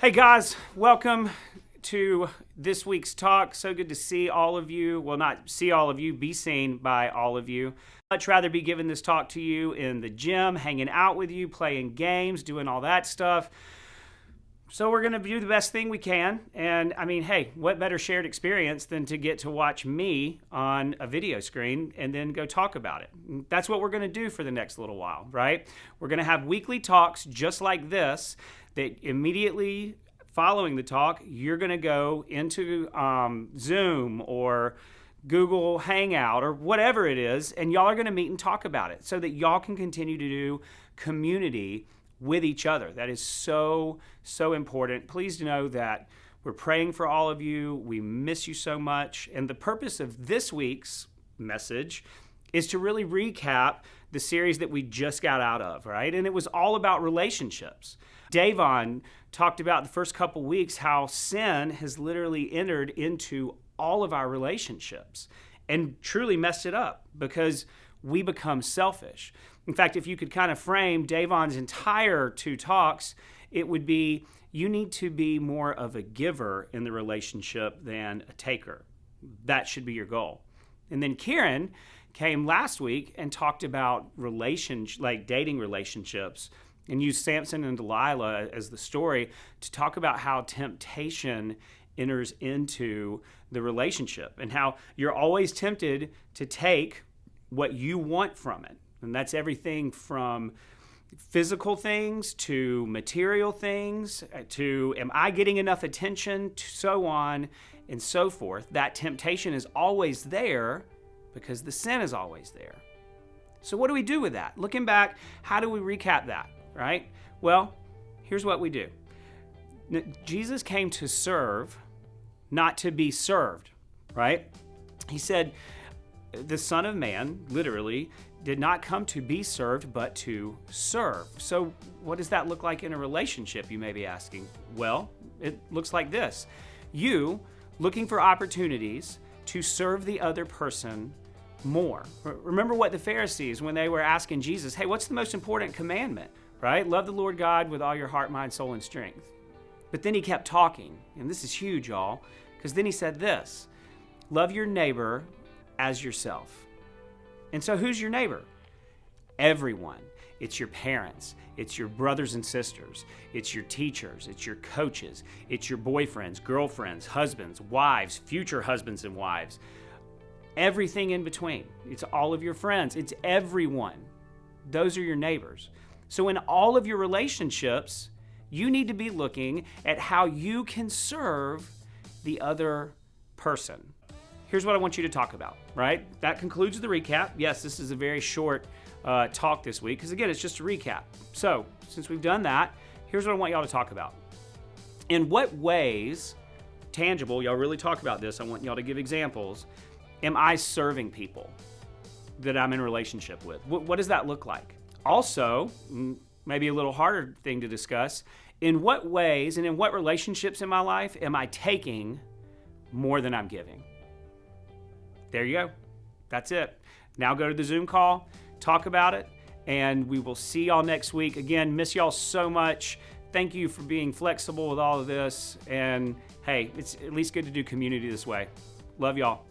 Hey guys, welcome to this week's talk. So good to see all of you. Well, not see all of you, be seen by all of you. I'd much rather be giving this talk to you in the gym, hanging out with you, playing games, doing all that stuff. So we're going to do the best thing we can. And I mean, hey, what better shared experience than to get to watch me on a video screen and then go talk about it. That's what we're going to do for the next little while, right? We're going to have weekly talks just like this that immediately following the talk, you're going to go into Zoom or Google Hangout or whatever it is, and y'all are going to meet and talk about it so that y'all can continue to do community with each other. That is so, so important. Please know that we're praying for all of you. We miss you so much. And the purpose of this week's message is to really recap the series that we just got out of, right? And it was all about relationships. Davon talked about the first couple weeks how sin has literally entered into all of our relationships and truly messed it up because we become selfish. In fact, if you could kind of frame Davon's entire 2 talks, it would be you need to be more of a giver in the relationship than a taker. That should be your goal. And then Kieran came last week and talked about dating relationships and used Samson and Delilah as the story to talk about how temptation enters into the relationship and how you're always tempted to take what you want from it. And that's everything from physical things to material things to am I getting enough attention, to so on and so forth. That temptation is always there because the sin is always there. So what do we do with that? Looking back, how do we recap that, right? Well, here's what we do. Jesus came to serve, not to be served, right? He said, the Son of Man, literally, did not come to be served, but to serve. So what does that look like in a relationship, you may be asking? Well, it looks like this. You looking for opportunities to serve the other person more. Remember what the Pharisees, when they were asking Jesus, hey, what's the most important commandment, right? Love the Lord God with all your heart, mind, soul, and strength. But then he kept talking, and this is huge, y'all, because then he said this, love your neighbor as yourself. And so who's your neighbor? Everyone. It's your parents. It's your brothers and sisters. It's your teachers. It's your coaches. It's your boyfriends, girlfriends, husbands, wives, future husbands and wives. Everything in between. It's all of your friends. It's everyone. Those are your neighbors. So in all of your relationships, you need to be looking at how you can serve the other person. Here's what I want you to talk about, right? That concludes the recap. Yes, this is a very short talk this week because, again, it's just a recap. So since we've done that, here's what I want y'all to talk about. In what ways, tangible, y'all really talk about this, I want y'all to give examples, am I serving people that I'm in a relationship with? What does that look like? Also, maybe a little harder thing to discuss, in what ways and in what relationships in my life am I taking more than I'm giving? There you go. That's it. Now go to the Zoom call, talk about it, and we will see y'all next week. Again, miss y'all so much. Thank you for being flexible with all of this. And hey, it's at least good to do community this way. Love y'all.